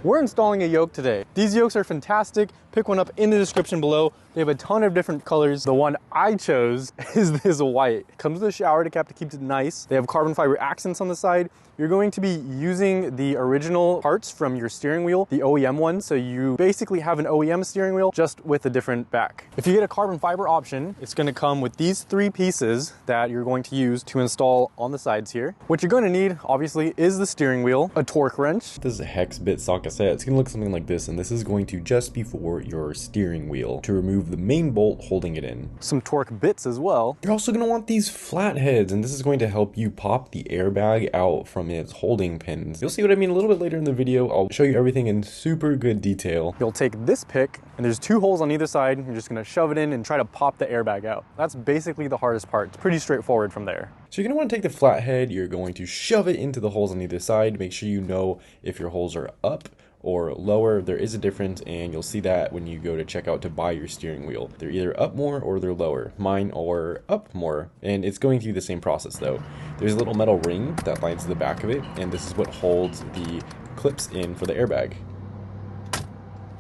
We're installing a yoke today. These yokes are fantastic. Pick one up in the description below. They have a ton of different colors. The one I chose is this white. Comes with a shower cap to keep it nice. They have carbon fiber accents on the side. You're going to be using the original parts from your steering wheel, the OEM one. So you basically have an OEM steering wheel just with a different back. If you get a carbon fiber option, it's going to come with these 3 pieces that you're going to use to install on the sides here. What you're going to need, obviously, is the steering wheel, a torque wrench. This is a hex bit socket set. It's going to look something like this, and this is going to just be for your steering wheel to remove the main bolt holding it in. Some torque bits as well. You're also going to want these flatheads, and this is going to help you pop the airbag out from its holding pins. You'll see what I mean a little bit later in the video. I'll show you everything in super good detail. You'll take this pick, and there's 2 holes on either side. You're just going to shove it in and try to pop the airbag out. That's basically the hardest part. It's pretty straightforward from there. So you're going to want to take the flathead, you're going to shove it into the holes on either side. Make sure you know if your holes are up or lower. There is a difference, and you'll see that when you go to check out to buy your steering wheel. They're either up more or they're lower. Mine are up more, and it's going through the same process though. There's a little metal ring that lines the back of it, and this is what holds the clips in for the airbag.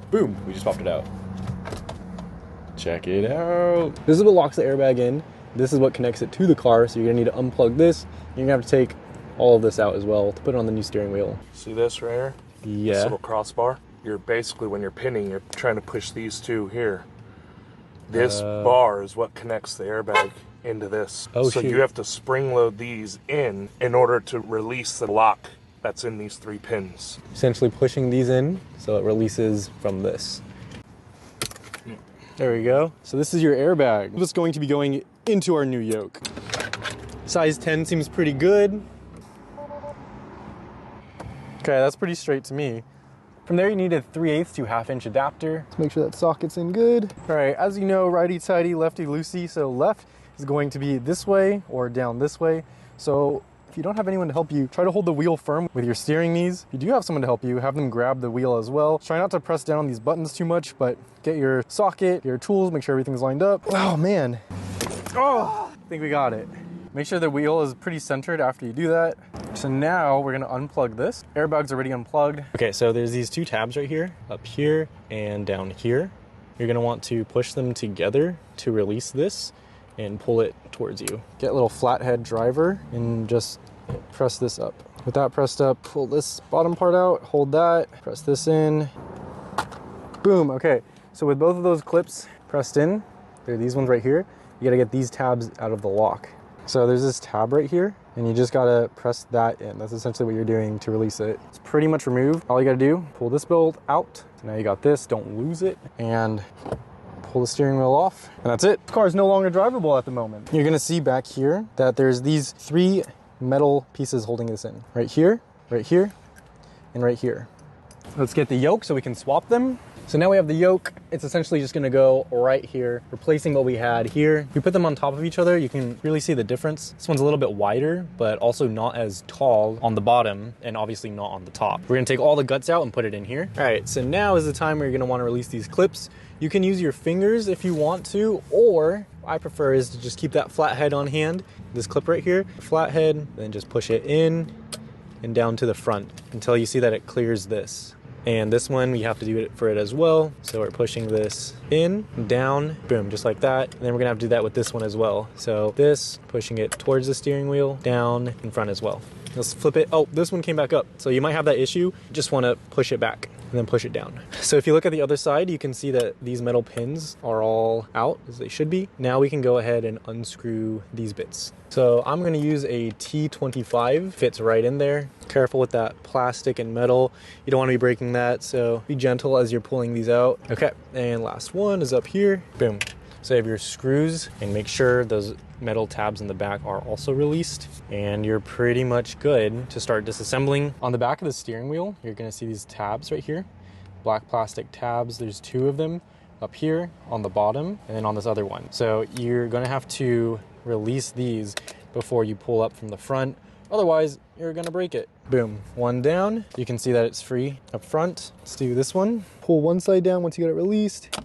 Boom, we just popped it out. Check it out. This is what locks the airbag in. This is what connects it to the car, so you're gonna need to unplug this. You're gonna have to take all of this out as well to put it on the new steering wheel. See this right here? Yeah. This little crossbar? You're basically, when you're pinning, you're trying to push these 2 here. This bar is what connects the airbag into this. Oh, so shoot. you have to spring load these in order to release the lock that's in these 3 pins. Essentially pushing these in so it releases from this. There we go. So this is your airbag. It's going to be going into our new yoke. Size 10 seems pretty good. Okay, that's pretty straight to me. From there, you need a 3/8 to 1/2 inch adapter to make sure that socket's in good. All right, as you know, righty-tighty, lefty-loosey. So left is going to be this way or down this way. So if you don't have anyone to help you, try to hold the wheel firm with your steering knees. If you do have someone to help you, have them grab the wheel as well. Try not to press down on these buttons too much, but get your socket, your tools, make sure everything's lined up. Oh man. Oh, I think we got it. Make sure the wheel is pretty centered after you do that. So now we're gonna unplug this. Airbag's already unplugged. Okay, so there's these 2 tabs right here, up here and down here. You're gonna want to push them together to release this and pull it towards you. Get a little flathead driver and just press this up. With that pressed up, pull this bottom part out, hold that, press this in. Boom, okay. So with both of those clips pressed in, there are these ones right here, you gotta get these tabs out of the lock. So there's this tab right here, and you just gotta press that in. That's essentially what you're doing to release it. It's pretty much removed. All you gotta do, pull this bolt out. So now you got this, don't lose it, and pull the steering wheel off, and that's it. This car is no longer drivable at the moment. You're gonna see back here that there's these 3 metal pieces holding this in. Right here, and right here. Let's get the yoke so we can swap them. So now we have the yoke. It's essentially just gonna go right here, replacing what we had here. If you put them on top of each other, you can really see the difference. This one's a little bit wider, but also not as tall on the bottom, and obviously not on the top. We're gonna take all the guts out and put it in here. All right, so now is the time where you're gonna wanna release these clips. You can use your fingers if you want to, or I prefer is to just keep that flathead on hand. This clip right here, flathead, then just push it in and down to the front until you see that it clears this. And this one, we have to do it for it as well. So we're pushing this in, down, boom, just like that. And then we're gonna have to do that with this one as well. So this, pushing it towards the steering wheel, down, in front as well. Let's flip it. Oh, this one came back up. So you might have that issue. Just wanna push it back and then push it down. So if you look at the other side, you can see that these metal pins are all out as they should be. Now we can go ahead and unscrew these bits. So I'm gonna use a T25, fits right in there. Careful with that plastic and metal. You don't wanna be breaking that, so be gentle as you're pulling these out. Okay, and last one is up here, boom. So you have your screws, and make sure those metal tabs in the back are also released, and you're pretty much good to start disassembling. On the back of the steering wheel, you're gonna see these tabs right here, black plastic tabs. There's 2 of them up here on the bottom, and then on this other one. So you're gonna have to release these before you pull up from the front. Otherwise, you're gonna break it. Boom, one down. You can see that it's free up front. Let's do this one. Pull one side down once you get it released.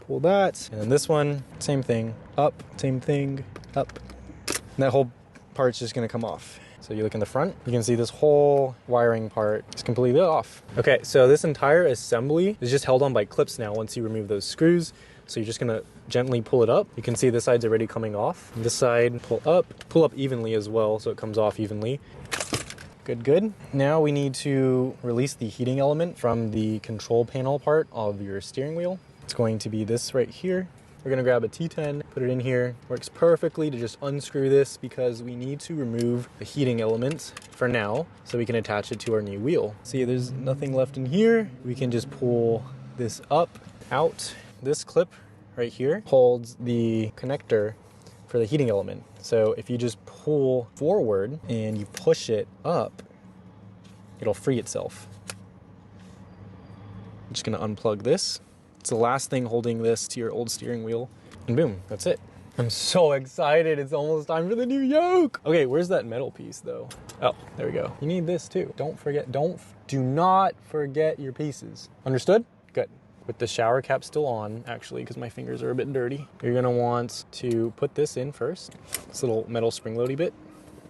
Pull that. And then this one, same thing. Up, same thing, up. And that whole part's just gonna come off. So you look in the front, you can see this whole wiring part is completely off. Okay, so this entire assembly is just held on by clips now once you remove those screws. So you're just gonna gently pull it up. You can see this side's already coming off. This side, pull up evenly as well so it comes off evenly. Good, good. Now we need to release the heating element from the control panel part of your steering wheel. It's going to be this right here. We're gonna grab a T10, put it in here. Works perfectly to just unscrew this because we need to remove the heating element for now so we can attach it to our new wheel. See, there's nothing left in here. We can just pull this up, out. This clip right here holds the connector for the heating element. So if you just pull forward and you push it up, it'll free itself. I'm just gonna unplug this. It's the last thing holding this to your old steering wheel. And boom, that's it. I'm so excited. It's almost time for the new yoke. Okay, where's that metal piece though? Oh, there we go. You need this too. Don't forget, do not forget your pieces. Understood? Good. With the shower cap still on, actually, because my fingers are a bit dirty, you're gonna want to put this in first. This little metal spring-loady bit.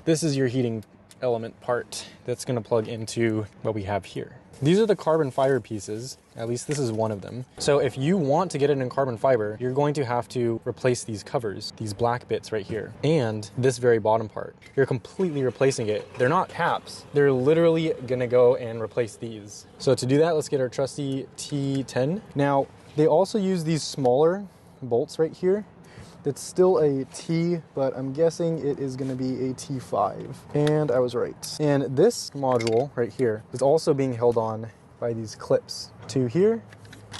This is your heating element part that's gonna plug into what we have here. These are the carbon fiber pieces, at least this is one of them. So if you want to get it in carbon fiber, you're going to have to replace these covers, these black bits right here, and this very bottom part. You're completely replacing it. They're not caps. They're literally gonna go and replace these. So to do that, let's get our trusty T10. Now, they also use these smaller bolts right here. It's still a T, but I'm guessing it is gonna be a T5. And I was right. And this module right here is also being held on by these clips. Two here,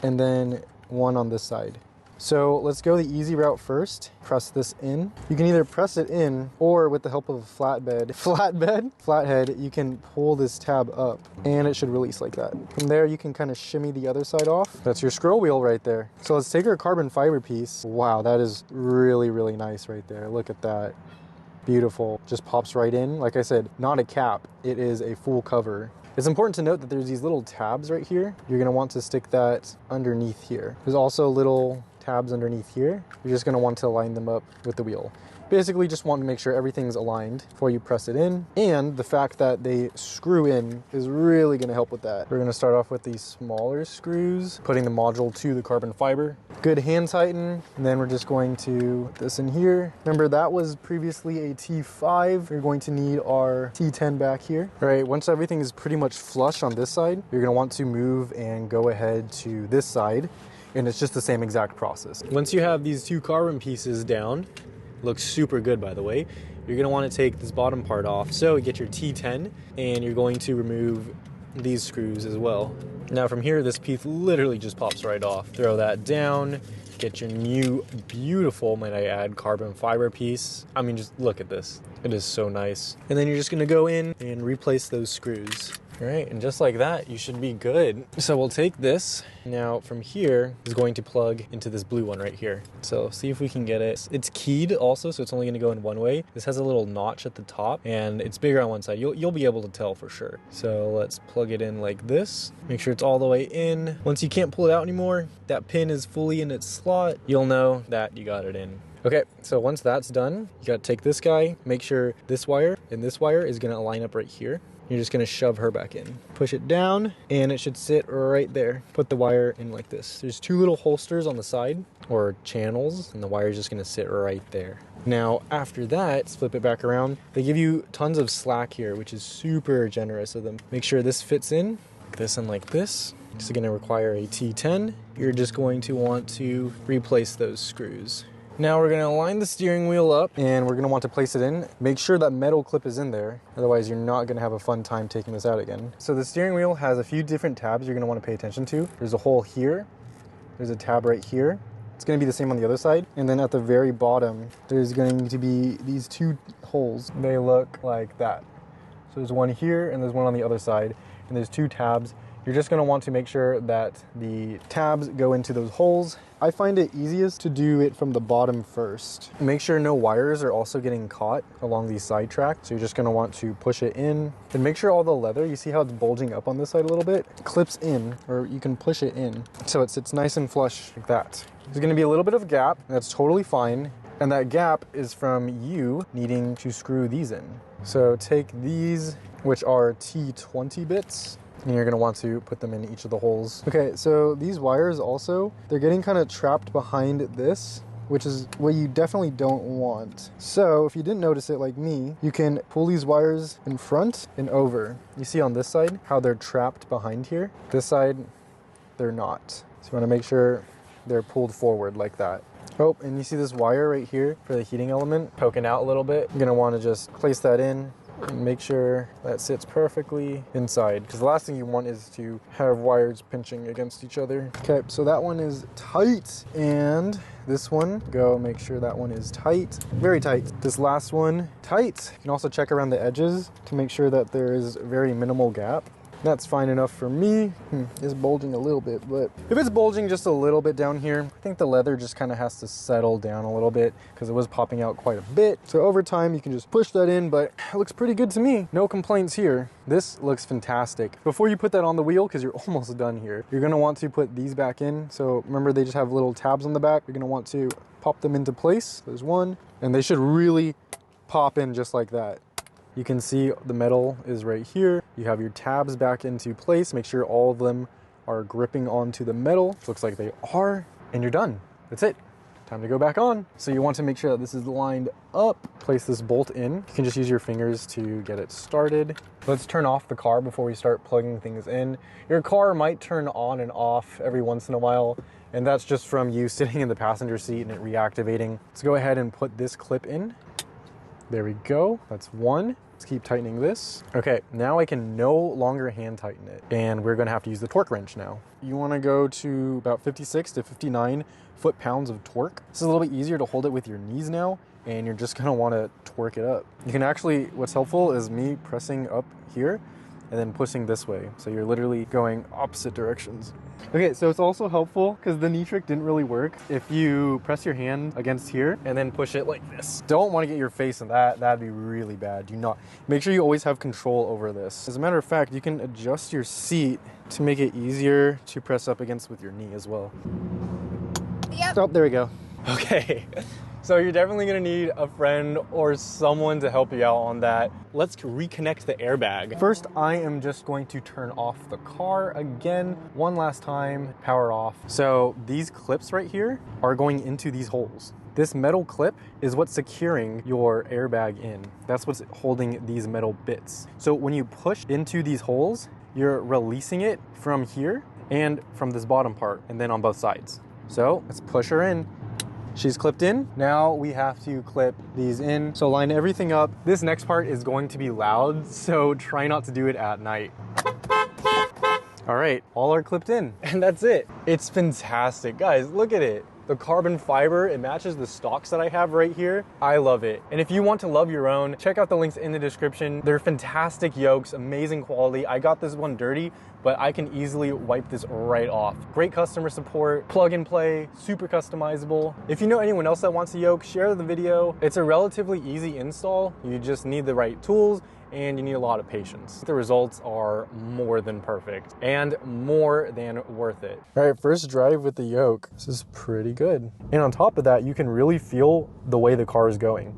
and then one on this side. So let's go the easy route first. Press this in. You can either press it in, or with the help of a flathead, you can pull this tab up and it should release like that. From there, you can kind of shimmy the other side off. That's your scroll wheel right there. So let's take our carbon fiber piece. Wow, that is really, really nice right there. Look at that. Beautiful. Just pops right in. Like I said, not a cap. It is a full cover. It's important to note that there's these little tabs right here. You're gonna want to stick that underneath here. There's also little tabs underneath here. You're just gonna want to line them up with the wheel. Basically just want to make sure everything's aligned before you press it in. And the fact that they screw in is really gonna help with that. We're gonna start off with these smaller screws, putting the module to the carbon fiber. Good hand tighten, and then we're just going to put this in here. Remember that was previously a T5. You're going to need our T10 back here. All right, once everything is pretty much flush on this side, you're gonna want to move and go ahead to this side. And it's just the same exact process. Once you have these two carbon pieces down, looks super good by the way, you're gonna wanna take this bottom part off. So get your T10 and you're going to remove these screws as well. Now from here, this piece literally just pops right off. Throw that down, get your new beautiful, might I add, carbon fiber piece. I mean, just look at this. It is so nice. And then you're just gonna go in and replace those screws. All right, and just like that, you should be good. So we'll take this. Now from here is going to plug into this blue one right here. So see if we can get it. It's keyed also, so it's only gonna go in one way. This has a little notch at the top and it's bigger on one side. You'll be able to tell for sure. So let's plug it in like this. Make sure it's all the way in. Once you can't pull it out anymore, that pin is fully in its slot. You'll know that you got it in. Okay, so once that's done, you gotta take this guy, make sure this wire and this wire is gonna line up right here. You're just gonna shove her back in. Push it down and it should sit right there. Put the wire in like this. There's two little holsters on the side or channels and the wire is just gonna sit right there. Now after that, flip it back around. They give you tons of slack here, which is super generous of them. Make sure this fits in, like this and like this. This is gonna require a T10. You're just going to want to replace those screws. Now we're gonna line the steering wheel up and we're gonna want to place it in. Make sure that metal clip is in there, otherwise you're not gonna have a fun time taking this out again. So the steering wheel has a few different tabs you're gonna wanna pay attention to. There's a hole here, there's a tab right here. It's gonna be the same on the other side. And then at the very bottom, there's going to be these two holes. They look like that. So there's one here and there's one on the other side, and there's two tabs. You're just gonna want to make sure that the tabs go into those holes. I find it easiest to do it from the bottom first. Make sure no wires are also getting caught along these side tracks. So you're just gonna want to push it in and make sure all the leather, you see how it's bulging up on this side a little bit, clips in, or you can push it in. So it sits nice and flush like that. There's gonna be a little bit of a gap, that's totally fine. And that gap is from you needing to screw these in. So take these, which are T20 bits, and you're gonna want to put them in each of the holes. Okay, so these wires also, they're getting kind of trapped behind this, which is what you definitely don't want. So if you didn't notice it like me, you can pull these wires in front and over. You see on this side how they're trapped behind here? This side, they're not. So you wanna make sure they're pulled forward like that. Oh, and you see this wire right here for the heating element poking out a little bit. You're gonna wanna just place that in and make sure that sits perfectly inside, because the last thing you want is to have wires pinching against each other. Okay, so that one is tight, and this one, go make sure that one is tight, very tight. This last one, tight. You can also check around the edges to make sure that there is very minimal gap. That's fine enough for me. It's bulging a little bit, but if it's bulging just a little bit down here, I think the leather just kind of has to settle down a little bit because it was popping out quite a bit. So over time, you can just push that in, but it looks pretty good to me. No complaints here. This looks fantastic. Before you put that on the wheel, because you're almost done here, you're gonna want to put these back in. So remember, they just have little tabs on the back. You're gonna want to pop them into place. There's one, and they should really pop in just like that. You can see the metal is right here. You have your tabs back into place. Make sure all of them are gripping onto the metal. Looks like they are, and you're done. That's it. Time to go back on. So you want to make sure that this is lined up. Place this bolt in. You can just use your fingers to get it started. Let's turn off the car before we start plugging things in. Your car might turn on and off every once in a while, and that's just from you sitting in the passenger seat and it reactivating. Let's go ahead and put this clip in. There we go, that's one. Let's keep tightening this. Okay, now I can no longer hand tighten it, and we're gonna have to use the torque wrench now. You wanna go to about 56 to 59 foot-pounds of torque. This is a little bit easier to hold it with your knees now, and you're just gonna wanna torque it up. You can actually, what's helpful is me pressing up here and then pushing this way. So you're literally going opposite directions. Okay, so it's also helpful because the knee trick didn't really work. If you press your hand against here and then push it like this. Don't want to get your face in that. That'd be really bad. Do not. Make sure you always have control over this. As a matter of fact, you can adjust your seat to make it easier to press up against with your knee as well. Yep. Oh, there we go. Okay. So you're definitely gonna need a friend or someone to help you out on that. Let's reconnect the airbag. First, I am just going to turn off the car again, one last time, power off. So these clips right here are going into these holes. This metal clip is what's securing your airbag in. That's what's holding these metal bits. So when you push into these holes, you're releasing it from here and from this bottom part, and then on both sides. So let's push her in. She's clipped in. Now we have to clip these in. So line everything up. This next part is going to be loud, so try not to do it at night. All right, all are clipped in, and that's it. It's fantastic. Guys, look at it. The carbon fiber, it matches the stocks that I have right here. I love it. And if you want to love your own, check out the links in the description. They're fantastic yokes, amazing quality. I got this one dirty, but I can easily wipe this right off. Great customer support, plug and play, super customizable. If you know anyone else that wants a yoke, share the video. It's a relatively easy install. You just need the right tools and you need a lot of patience. The results are more than perfect and more than worth it. All right, first drive with the yoke. This is pretty good. And on top of that, you can really feel the way the car is going.